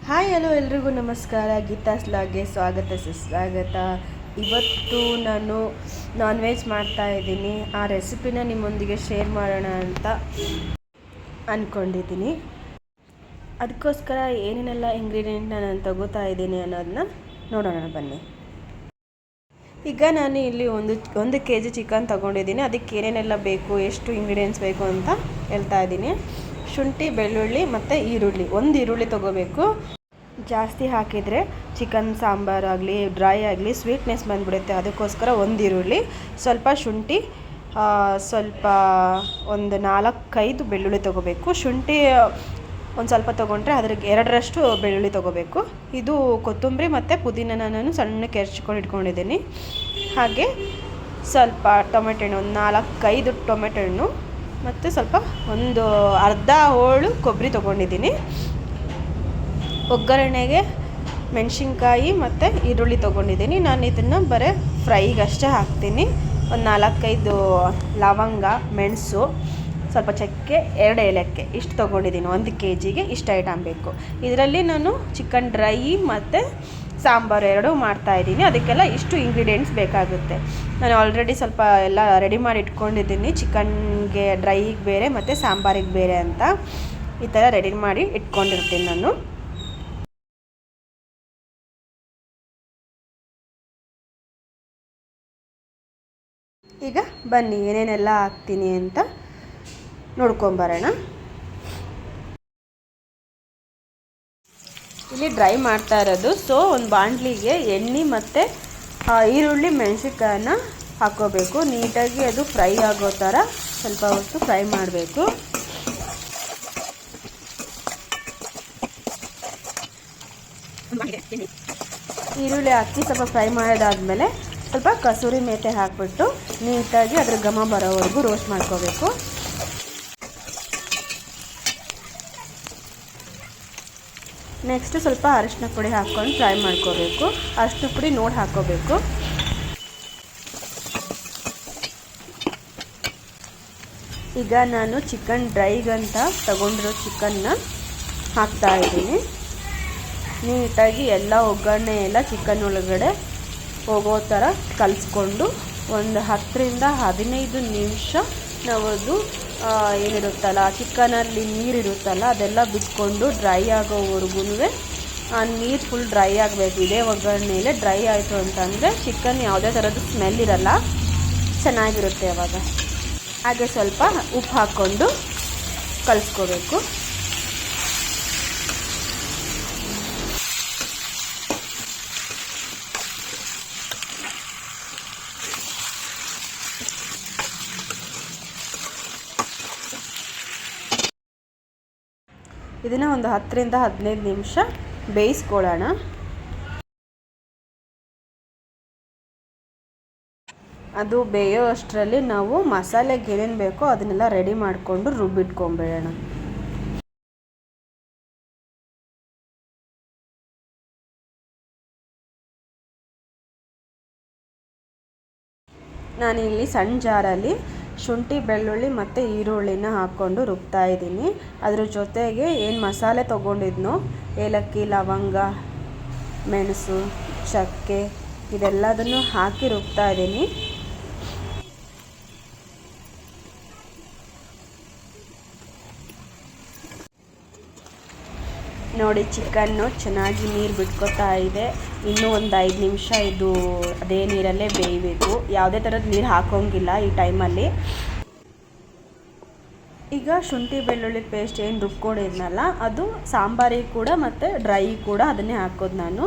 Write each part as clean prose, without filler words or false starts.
Hi hello ಎಲ್ರಿಗೂ ನಮಸ್ಕಾರ. ಗೀತಾಸ್ ಲಾಗ್ಗೆ ಸ್ವಾಗತ ಸುಸ್ವಾಗತ. ಇವತ್ತು ನಾನು ನಾನ್ ವೆಜ್ ಮಾಡ್ತಾಯಿದ್ದೀನಿ. ಆ ರೆಸಿಪಿನ ನಿಮ್ಮೊಂದಿಗೆ ಶೇರ್ ಮಾಡೋಣ ಅಂತ ಅಂದ್ಕೊಂಡಿದ್ದೀನಿ. ಅದಕ್ಕೋಸ್ಕರ ಏನೇನೆಲ್ಲ ಇಂಗ್ರೀಡಿಯೆಂಟ್ನ ನಾನು ತಗೋತಾ ಇದ್ದೀನಿ ಅನ್ನೋದನ್ನ ನೋಡೋಣ ಬನ್ನಿ. ಈಗ ನಾನು ಇಲ್ಲಿ ಒಂದು ಕೆ ಜಿ ಚಿಕನ್ ತೊಗೊಂಡಿದ್ದೀನಿ. ಅದಕ್ಕೆ ಏನೇನೆಲ್ಲ ಬೇಕು, ಎಷ್ಟು ಇಂಗ್ರೀಡಿಯೆಂಟ್ಸ್ ಬೇಕು ಅಂತ ಹೇಳ್ತಾ ಇದ್ದೀನಿ. ಶುಂಠಿ, ಬೆಳ್ಳುಳ್ಳಿ ಮತ್ತು ಈರುಳ್ಳಿ. ಒಂದು ಈರುಳ್ಳಿ ತೊಗೋಬೇಕು. ಜಾಸ್ತಿ ಹಾಕಿದರೆ ಚಿಕನ್ ಸಾಂಬಾರಾಗಲಿ ಡ್ರೈ ಆಗಲಿ ಸ್ವೀಟ್ನೆಸ್ ಬಂದುಬಿಡುತ್ತೆ. ಅದಕ್ಕೋಸ್ಕರ ಒಂದು ಈರುಳ್ಳಿ, ಸ್ವಲ್ಪ ಶುಂಠಿ, ಸ್ವಲ್ಪ ಒಂದು 4-5 ಬೆಳ್ಳುಳ್ಳಿ ತೊಗೋಬೇಕು. ಶುಂಠಿ ಒಂದು ಸ್ವಲ್ಪ ತೊಗೊಂಡ್ರೆ ಅದ್ರಿಗೆ 2ರಷ್ಟು ಬೆಳ್ಳುಳ್ಳಿ ತೊಗೋಬೇಕು. ಇದು ಕೊತ್ತಂಬರಿ ಮತ್ತು ಪುದೀನ ನಾನು ಸಣ್ಣಕ್ಕೆ ಹೆರ್ಚ್ಕೊಂಡು ಇಟ್ಕೊಂಡಿದ್ದೀನಿ. ಹಾಗೆ ಸ್ವಲ್ಪ ಟೊಮೆಟೊ ಹಣ್ಣು, ಒಂದು 4-5 ಟೊಮೆಟೊ ಹಣ್ಣು ಮತ್ತು ಸ್ವಲ್ಪ ಒಂದು ಅರ್ಧ ಹೋಳು ಕೊಬ್ಬರಿ ತೊಗೊಂಡಿದ್ದೀನಿ. ಒಗ್ಗರಣೆಗೆ ಮೆಣಸಿನ್ಕಾಯಿ ಮತ್ತು ಈರುಳ್ಳಿ ತೊಗೊಂಡಿದ್ದೀನಿ. ನಾನು ಇದನ್ನು ಬರೀ ಫ್ರೈಗಷ್ಟೇ ಹಾಕ್ತೀನಿ. ಒಂದು 4-5 ಲವಂಗ, ಮೆಣಸು, ಸ್ವಲ್ಪ ಚಕ್ಕೆ, 2 ಏಲಕ್ಕಿ ಇಷ್ಟು ತೊಗೊಂಡಿದ್ದೀನಿ. 1 ಕೆ ಜಿಗೆ ಇಷ್ಟು ಐಟಮ್ ಬೇಕು. ಇದರಲ್ಲಿ ನಾನು ಚಿಕನ್ ಡ್ರೈ ಮತ್ತು ಸಾಂಬಾರು 2 ಮಾಡ್ತಾಯಿದ್ದೀನಿ. ಅದಕ್ಕೆಲ್ಲ ಇಷ್ಟು ಇಂಗ್ರೀಡಿಯೆಂಟ್ಸ್ ಬೇಕಾಗುತ್ತೆ. ನಾನು ಆಲ್ರೆಡಿ ಸ್ವಲ್ಪ ಎಲ್ಲ ರೆಡಿ ಮಾಡಿ ಇಟ್ಕೊಂಡಿದ್ದೀನಿ. ಚಿಕನ್ಗೆ ಡ್ರೈಗೆ ಬೇರೆ ಮತ್ತು ಸಾಂಬಾರಿಗೆ ಬೇರೆ ಅಂತ ಈ ಥರ ರೆಡಿ ಮಾಡಿ ಇಟ್ಕೊಂಡಿರ್ತೀನಿ ನಾನು. ಈಗ ಬನ್ನಿ ಏನೇನೆಲ್ಲ ಹಾಕ್ತೀನಿ ಅಂತ ನೋಡ್ಕೊಂಬರೋಣ. ಇಲ್ಲಿ ಡ್ರೈ ಮಾಡ್ತಾ ಇರೋದು. ಸೊ ಒಂದು ಬಾಣಲಿಗೆ ಎಣ್ಣೆ ಮತ್ತು ಈರುಳ್ಳಿ, ಮೆಣಸಿನ್ಕಾಯನ್ನ ಹಾಕ್ಕೋಬೇಕು. ನೀಟಾಗಿ ಅದು ಫ್ರೈ ಆಗೋ ಥರ ಸ್ವಲ್ಪ ಹೊತ್ತು ಫ್ರೈ ಮಾಡಬೇಕು. ಈರುಳ್ಳಿ ಹಾಕಿ ಸ್ವಲ್ಪ ಫ್ರೈ ಮಾಡೋದಾದಮೇಲೆ ಸ್ವಲ್ಪ ಕಸೂರಿ ಮೇಥಿ ಹಾಕಿಬಿಟ್ಟು ನೀಟಾಗಿ ಅದ್ರ ಘಮ ಬರೋವರೆಗೂ ರೋಸ್ಟ್ ಮಾಡ್ಕೋಬೇಕು. ನೆಕ್ಸ್ಟ್ ಸ್ವಲ್ಪ ಅರಿಶಿನ ಪುಡಿ ಹಾಕ್ಕೊಂಡು ಫ್ರೈ ಮಾಡ್ಕೋಬೇಕು. ಅರಿಶಿನ ಪುಡಿ ನೋಡಿ ಹಾಕ್ಕೋಬೇಕು. ಈಗ ನಾನು ಚಿಕನ್ ಡ್ರೈಗಂತ ತಗೊಂಡಿರೋ ಚಿಕನ್ನ ಹಾಕ್ತಾಯಿದ್ದೀನಿ. ನೀಟಾಗಿ ಎಲ್ಲ ಒಗ್ಗರಣೆ ಎಲ್ಲ ಚಿಕನ್ ಒಳಗಡೆ ಹೋಗೋ ಥರ ಕಲಿಸ್ಕೊಂಡು ಒಂದು 10-15 ನಿಮಿಷ ನಾವು ಅದು ಏನಿರುತ್ತಲ್ಲ ಚಿಕನಲ್ಲಿ ನೀರಿರುತ್ತಲ್ಲ ಅದೆಲ್ಲ ಬಿಟ್ಕೊಂಡು ಡ್ರೈ ಆಗೋವರೆಗೂ ಆ ನೀರು ಫುಲ್ ಡ್ರೈ ಆಗಬೇಕು. ಇದೇ ಒಗ್ಗರಣೆಯಲ್ಲೇ ಡ್ರೈ ಆಯಿತು ಅಂತಂದರೆ ಚಿಕನ್ ಯಾವುದೇ ಥರದ್ದು ಸ್ಮೆಲ್ ಇರಲ್ಲ, ಚೆನ್ನಾಗಿರುತ್ತೆ ಅವಾಗ. ಹಾಗೆ ಸ್ವಲ್ಪ ಉಪ್ಪು ಹಾಕ್ಕೊಂಡು ಕಲಿಸ್ಕೋಬೇಕು. ಇದನ್ನು ಒಂದು 10-15 ನಿಮಿಷ ಬೇಯಿಸ್ಕೊಳ್ಳೋಣ. ಅದು ಬೇಯೋ ಅಷ್ಟರಲ್ಲಿ ನಾವು ಮಸಾಲೆಗೆ ಏನೇನು ಬೇಕೋ ಅದನ್ನೆಲ್ಲ ರೆಡಿ ಮಾಡಿಕೊಂಡು ರುಬ್ಬಿಟ್ಕೊಂಬೇಡೋಣ. ನಾನಿಲ್ಲಿ ಸಣ್ಣ ಜಾರಲ್ಲಿ ಶುಂಠಿ, ಬೆಳ್ಳುಳ್ಳಿ ಮತ್ತು ಈರುಳ್ಳಿನ ಹಾಕ್ಕೊಂಡು ರುಬ್ತಾ ಇದ್ದೀನಿ. ಅದ್ರ ಜೊತೆಗೆ ಏನು ಮಸಾಲೆ ತೊಗೊಂಡಿದ್ನೋ ಏಲಕ್ಕಿ, ಲವಂಗ, ಮೆಣಸು, ಚಕ್ಕೆ ಇದೆಲ್ಲದನ್ನು ಹಾಕಿ ರುಬ್ತಾ ಇದ್ದೀನಿ. ನೋಡಿ ಚಿಕನ್ನು ಚೆನ್ನಾಗಿ ನೀರು ಬಿಟ್ಕೊತಾ ಇದೆ. ಇನ್ನೂ ಒಂದು 5 ನಿಮಿಷ ಇದು ಅದೇ ನೀರಲ್ಲೇ ಬೇಯಬೇಕು. ಯಾವುದೇ ಥರದ ನೀರು ಹಾಕೋಂಗಿಲ್ಲ ಈ ಟೈಮಲ್ಲಿ. ಈಗ ಶುಂಠಿ ಬೆಳ್ಳುಳ್ಳಿ ಪೇಸ್ಟ್ ಏನು ರುಬ್ಕೊಂಡಿದ್ನಲ್ಲ ಅದು ಸಾಂಬಾರಿಗೆ ಕೂಡ ಮತ್ತು ಡ್ರೈ ಕೂಡ ಅದನ್ನೇ ಹಾಕೋದು ನಾನು.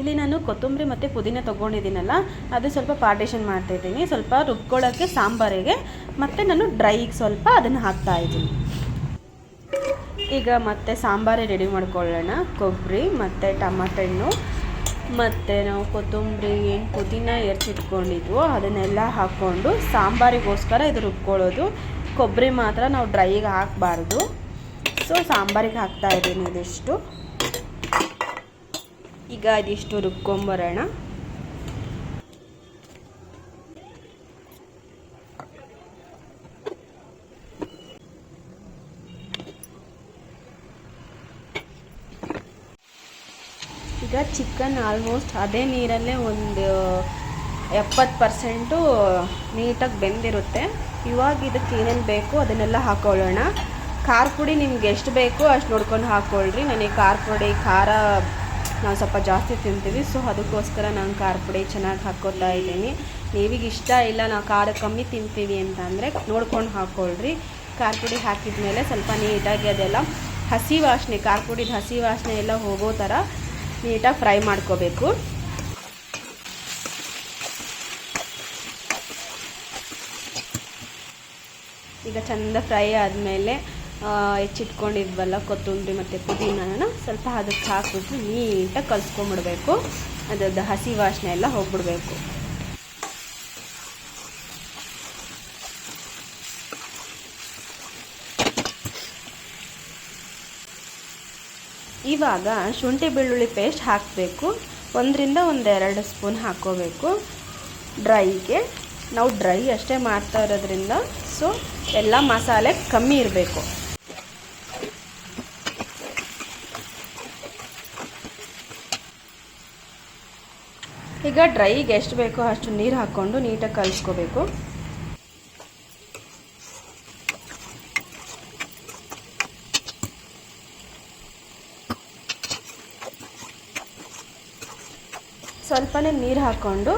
ಇಲ್ಲಿ ನಾನು ಕೊತ್ತಂಬರಿ ಮತ್ತು ಪುದೀನ ತೊಗೊಂಡಿದ್ದೀನಲ್ಲ ಅದು ಸ್ವಲ್ಪ ಪಾರ್ಟಿಷನ್ ಮಾಡ್ತಾಯಿದ್ದೀನಿ. ಸ್ವಲ್ಪ ರುಬ್ಕೊಳ್ಳೋಕ್ಕೆ ಸಾಂಬಾರಿಗೆ ಮತ್ತು ನಾನು ಡ್ರೈಗೆ ಸ್ವಲ್ಪ ಅದನ್ನು ಹಾಕ್ತಾಯಿದ್ದೀನಿ. ಈಗ ಮತ್ತೆ ಸಾಂಬಾರು ರೆಡಿ ಮಾಡ್ಕೊಳ್ಳೋಣ. ಕೊಬ್ಬರಿ ಮತ್ತು ಟಮಾಟೊ ಹಣ್ಣು ಮತ್ತು ನಾವು ಕೊತ್ತಂಬರಿ ಏನು ಪುದೀನ ಹೆಚ್ಚಿಟ್ಕೊಂಡಿದ್ವೋ ಅದನ್ನೆಲ್ಲ ಹಾಕ್ಕೊಂಡು ಸಾಂಬಾರಿಗೋಸ್ಕರ ಇದು ರುಬ್ಕೊಳ್ಳೋದು. ಕೊಬ್ಬರಿ ಮಾತ್ರ ನಾವು ಡ್ರೈಗೆ ಹಾಕಬಾರ್ದು. ಸೊ ಸಾಂಬಾರಿಗೆ ಹಾಕ್ತಾಯಿದ್ದೀನಿ ಇದಿಷ್ಟು. ಈಗ ಇದಿಷ್ಟು ರುಬ್ಕೊಂಬರೋಣ. ಈಗ ಚಿಕನ್ ಆಲ್ಮೋಸ್ಟ್ ಅದೇ ನೀರಲ್ಲೇ ಒಂದು 70% ನೀಟಾಗಿ ಬೆಂದಿರುತ್ತೆ. ಇವಾಗ ಇದಕ್ಕೆ ಏನೇನು ಬೇಕು ಅದನ್ನೆಲ್ಲ ಹಾಕ್ಕೊಳ್ಳೋಣ. ಖಾರ ಪುಡಿ ನಿಮ್ಗೆ ಎಷ್ಟು ಬೇಕೋ ಅಷ್ಟು ನೋಡ್ಕೊಂಡು ಹಾಕ್ಕೊಳ್ರಿ. ನನಗೆ ಖಾರ ಪುಡಿ ನಾವು ಸ್ವಲ್ಪ ಜಾಸ್ತಿ ತಿಂತೀವಿ, ಸೊ ಅದಕ್ಕೋಸ್ಕರ ನಾನು ಖಾರ ಪುಡಿ ಚೆನ್ನಾಗಿ ಹಾಕ್ಕೊತಾ ಇದ್ದೀನಿ. ನೀವಿಗೆ ಇಷ್ಟ ಇಲ್ಲ ನಾವು ಖಾರ ಕಮ್ಮಿ ತಿಂತೀವಿ ಅಂತ ಅಂದರೆ ನೋಡ್ಕೊಂಡು ಹಾಕ್ಕೊಳ್ರಿ. ಖಾರ ಪುಡಿ ಹಾಕಿದ ಮೇಲೆ ಸ್ವಲ್ಪ ನೀಟಾಗಿ ಅದೆಲ್ಲ ಹಸಿ ವಾಸನೆ, ಖಾರ ಪುಡಿದ ಹಸಿ ವಾಸನೆ ಎಲ್ಲ ಹೋಗೋ ಥರ ನೀಟಾಗಿ ಫ್ರೈ ಮಾಡ್ಕೋಬೇಕು. ಈಗ ಚೆಂದ ಫ್ರೈ ಆದಮೇಲೆ ಹೆಚ್ಚಿಟ್ಕೊಂಡಿದ್ವಲ್ಲ ಕೊತ್ತಂಬರಿ ಮತ್ತು ಪುದೀನ ಸ್ವಲ್ಪ ಅದಕ್ಕೆ ಹಾಕ್ಬಿಟ್ಟು ನೀಟಾಗಿ ಕಲಿಸ್ಕೊಂಬಿಡ್ಬೇಕು. ಅದ್ರದ್ದು ಹಸಿ ವಾಸನೆ ಎಲ್ಲ ಹೋಗ್ಬಿಡ್ಬೇಕು. ಇವಾಗ ಶುಂಠಿ ಬೆಳ್ಳುಳ್ಳಿ ಪೇಸ್ಟ್ ಹಾಕಬೇಕು. 1ರಿಂದ 1-2 ಸ್ಪೂನ್ ಹಾಕ್ಕೋಬೇಕು. ಡ್ರೈಗೆ ನಾವು ಡ್ರೈ ಅಷ್ಟೇ ಮಾಡ್ತಾ ಇರೋದ್ರಿಂದ ಸೊ ಎಲ್ಲ ಮಸಾಲೆ ಕಮ್ಮಿ ಇರಬೇಕು. ಈಗ ಡ್ರೈಗೆ ಎಷ್ಟು ಬೇಕೋ ಅಷ್ಟು ನೀರು ಹಾಕ್ಕೊಂಡು ನೀಟಾಗಿ ಕಲಿಸ್ಕೋಬೇಕು. ಸ್ವಲ್ಪನೇ ನೀರು ಹಾಕ್ಕೊಂಡು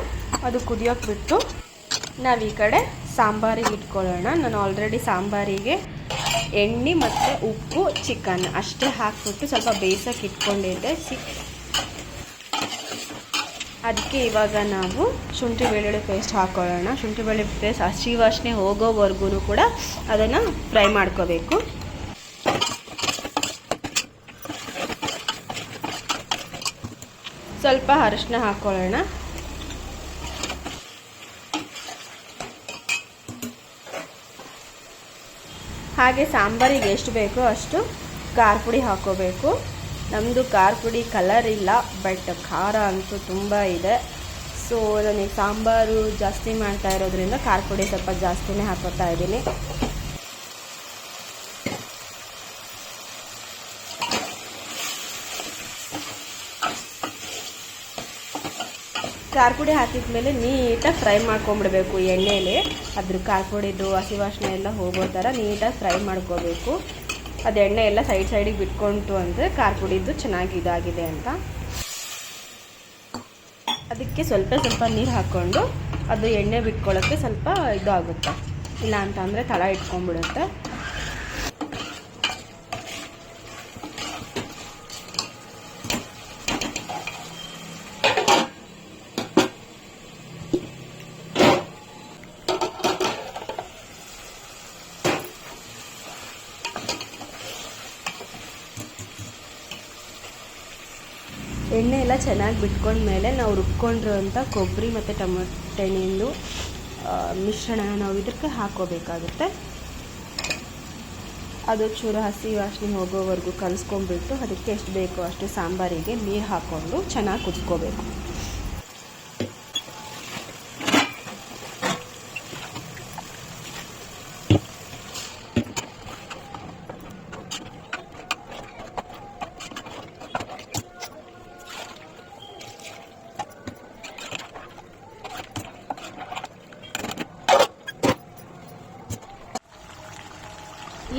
ಅದು ಕುದಿಯೋಕೆ ಬಿಟ್ಟು ನಾವು ಈ ಕಡೆ ಸಾಂಬಾರಿಗೆ ಇಟ್ಕೊಳ್ಳೋಣ. ನಾನು ಆಲ್ರೆಡಿ ಸಾಂಬಾರಿಗೆ ಎಣ್ಣೆ ಮತ್ತು ಉಪ್ಪು ಚಿಕನ್ ಅಷ್ಟೇ ಹಾಕ್ಬಿಟ್ಟು ಸ್ವಲ್ಪ ಬೇಯಿಸೋಕೆ ಇಟ್ಕೊಂಡಿದ್ದೆ. ಅದಕ್ಕೆ ಇವಾಗ ನಾವು ಶುಂಠಿ ಬೆಳ್ಳುಳ್ಳಿ ಪೇಸ್ಟ್ ಹಾಕ್ಕೊಳ್ಳೋಣ. ಶುಂಠಿ ಬೆಳ್ಳುಳ್ಳಿ ಪೇಸ್ಟ್ ಹಸಿ ವಾಸನೆ ಹೋಗೋವರೆಗೂ ಕೂಡ ಅದನ್ನು ಫ್ರೈ ಮಾಡ್ಕೋಬೇಕು. ಸ್ವಲ್ಪ ಅರಿಶಿನ ಹಾಕ್ಕೊಳ್ಳೋಣ. ಹಾಗೆ ಸಾಂಬಾರಿಗೆ ಎಷ್ಟು ಬೇಕೋ ಅಷ್ಟು ಖಾರ ಪುಡಿ ಹಾಕ್ಕೋಬೇಕು. ನಮ್ಮದು ಖಾರ ಪುಡಿ ಕಲರ್ ಇಲ್ಲ, ಬಟ್ ಖಾರ ಅಂತೂ ತುಂಬ ಇದೆ. ಸೊ ನನಗೆ ಸಾಂಬಾರು ಜಾಸ್ತಿ ಮಾಡ್ತಾ ಇರೋದ್ರಿಂದ ಖಾರ ಪುಡಿ ಸ್ವಲ್ಪ ಜಾಸ್ತಿನೇ ಹಾಕೋತಾ ಇದ್ದೀನಿ. ಖಾರ ಪುಡಿ ಹಾಕಿದ ಮೇಲೆ ನೀಟಾಗಿ ಫ್ರೈ ಮಾಡ್ಕೊಂಬಿಡ್ಬೇಕು ಎಣ್ಣೆಯಲ್ಲಿ. ಅದ್ರ ಖಾರ ಪುಡಿದು ಹಸಿ ವಾಸನೆ ಎಲ್ಲ ಹೋಗೋ ಥರ ನೀಟಾಗಿ ಫ್ರೈ ಮಾಡ್ಕೋಬೇಕು. ಅದು ಎಣ್ಣೆ ಎಲ್ಲ ಸೈಡಿಗೆ ಬಿಟ್ಕೊಂತು ಅಂದರೆ ಖಾರ ಪುಡಿದು ಚೆನ್ನಾಗಿ ಇದಾಗಿದೆ ಅಂತ. ಅದಕ್ಕೆ ಸ್ವಲ್ಪ ನೀರು ಹಾಕ್ಕೊಂಡು ಅದು ಎಣ್ಣೆ ಬಿಟ್ಕೊಳ್ಳೋಕ್ಕೆ ಸ್ವಲ್ಪ ಇದು ಆಗುತ್ತೆ, ಇಲ್ಲ ಅಂತ ಅಂದರೆ ತಳ ಇಟ್ಕೊಂಡ್ಬಿಡುತ್ತೆ. ಎಣ್ಣೆ ಎಲ್ಲ ಚೆನ್ನಾಗಿ ಬಿಟ್ಕೊಂಡ್ಮೇಲೆ ನಾವು ರುಬ್ಕೊಂಡಿರೋಂಥ ಕೊಬ್ಬರಿ ಮತ್ತು ಟೊಮೆಟೊ ಎಣ್ಣೆಯಿಂದ ಮಿಶ್ರಣ ನಾವು ಇದಕ್ಕೆ ಹಾಕ್ಕೋಬೇಕಾಗುತ್ತೆ. ಅದು ಚೂರು ಹಸಿ ವಾಸನೆ ಹೋಗೋವರೆಗೂ ಕಲಿಸ್ಕೊಂಡ್ಬಿಟ್ಟು ಅದಕ್ಕೆ ಎಷ್ಟು ಬೇಕೋ ಅಷ್ಟು ಸಾಂಬಾರಿಗೆ ನೀರು ಹಾಕ್ಕೊಂಡು ಚೆನ್ನಾಗಿ ಕುದಿಸ್ಕೋಬೇಕು.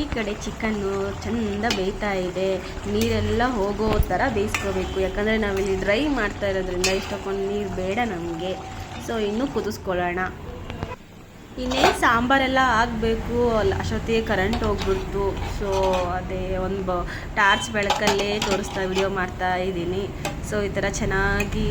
ಈ ಕಡೆ ಚಿಕನ್ನು ಚೆಂದ ಬೇಯ್ತಾ ಇದೆ. ನೀರೆಲ್ಲ ಹೋಗೋ ಥರ ಬೇಯಿಸ್ಕೋಬೇಕು, ಯಾಕಂದರೆ ನಾವಿಲ್ಲಿ ಡ್ರೈ ಮಾಡ್ತಾ ಇರೋದ್ರಿಂದ ಇಷ್ಟೊಂದು ನೀರು ಬೇಡ ನಮಗೆ. ಸೊ ಇನ್ನೂ ಕುದಿಸ್ಕೊಳ್ಳೋಣ. ಇನ್ನೇನು ಸಾಂಬಾರೆಲ್ಲ ಆಗಬೇಕು ಅಷ್ಟೊತ್ತಿಗೆ ಕರೆಂಟ್ ಹೋಗ್ಬಿಡ್ತು. ಸೊ ಅದೇ ಒಂದು ಟಾರ್ಚ್ ಬೆಳಕಲ್ಲೇ ವಿಡಿಯೋ ಮಾಡ್ತಾ ಇದ್ದೀನಿ. ಸೊ ಈ ಥರ ಚೆನ್ನಾಗಿ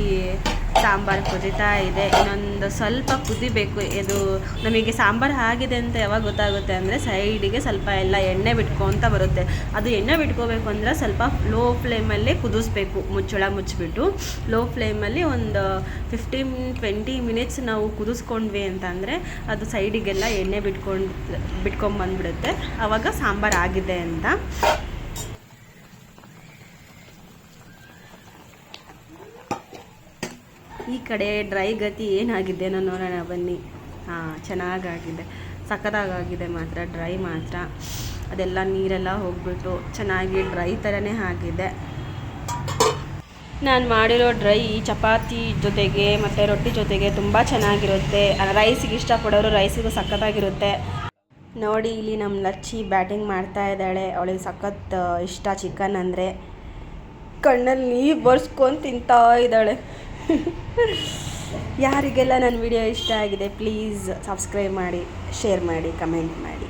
ಸಾಂಬಾರು ಕುದೀತಾ ಇದೆ. ಇನ್ನೊಂದು ಸ್ವಲ್ಪ ಕುದಿಬೇಕು. ಇದು ನಮಗೆ ಸಾಂಬಾರು ಆಗಿದೆ ಅಂತ ಯಾವಾಗ ಗೊತ್ತಾಗುತ್ತೆ ಅಂದರೆ ಸೈಡಿಗೆ ಸ್ವಲ್ಪ ಎಲ್ಲ ಎಣ್ಣೆ ಬಿಟ್ಕೊತ ಬರುತ್ತೆ. ಅದು ಎಣ್ಣೆ ಬಿಟ್ಕೋಬೇಕು ಅಂದರೆ ಸ್ವಲ್ಪ ಲೋ ಫ್ಲೇಮಲ್ಲೇ ಕುದಿಸ್ಬೇಕು. ಮುಚ್ಚಳ ಮುಚ್ಚಿಬಿಟ್ಟು ಲೋ ಫ್ಲೇಮಲ್ಲಿ ಒಂದು 15-20 ಮಿನಿಟ್ಸ್ ನಾವು ಕುದಿಸ್ಕೊಂಡ್ವಿ ಅಂತಂದರೆ ಅದು ಸೈಡಿಗೆಲ್ಲ ಎಣ್ಣೆ ಬಿಟ್ಕೊಂಡ್ಬಂದ್ಬಿಡುತ್ತೆ. ಆವಾಗ ಸಾಂಬಾರು ಆಗಿದೆ ಅಂತ. ಈ ಕಡೆ ಡ್ರೈ ಗತಿ ಏನಾಗಿದೆ ನೋಡೋಣ ಬನ್ನಿ. ಚೆನ್ನಾಗಾಗಿದೆ, ಸಖತ್ತಾಗಿದೆ ಮಾತ್ರ. ಡ್ರೈ ಮಾತ್ರ ಅದೆಲ್ಲ ನೀರೆಲ್ಲ ಹೋಗ್ಬಿಟ್ಟು ಚೆನ್ನಾಗಿ ಡ್ರೈ ಥರನೇ ಆಗಿದೆ. ನಾನು ಮಾಡಿರೋ ಡ್ರೈ ಚಪಾತಿ ಜೊತೆಗೆ ಮತ್ತು ರೊಟ್ಟಿ ಜೊತೆಗೆ ತುಂಬ ಚೆನ್ನಾಗಿರುತ್ತೆ. ರೈಸಿಗೆ ಇಷ್ಟಪಡೋರು ರೈಸಿಗೂ ಸಖತ್ತಾಗಿರುತ್ತೆ. ನೋಡಿ ಇಲ್ಲಿ ನಮ್ಮ ಲಚ್ಚಿ ಬ್ಯಾಟಿಂಗ್ ಮಾಡ್ತಾ ಇದ್ದಾಳೆ. ಅವಳಿಗೆ ಸಖತ್ ಇಷ್ಟ ಚಿಕನ್ ಅಂದರೆ. ಕಣ್ಣಲ್ಲಿ ನೀರು ಬರ್ಸ್ಕೊಂಡು ತಿಂತಾ ಇದ್ದಾಳೆ. ಯಾರಿಗೆಲ್ಲ ನನ್ನ ವಿಡಿಯೋ ಇಷ್ಟ ಆಗಿದೆ ಪ್ಲೀಸ್ ಸಬ್ಸ್ಕ್ರೈಬ್ ಮಾಡಿ, ಶೇರ್ ಮಾಡಿ, ಕಮೆಂಟ್ ಮಾಡಿ.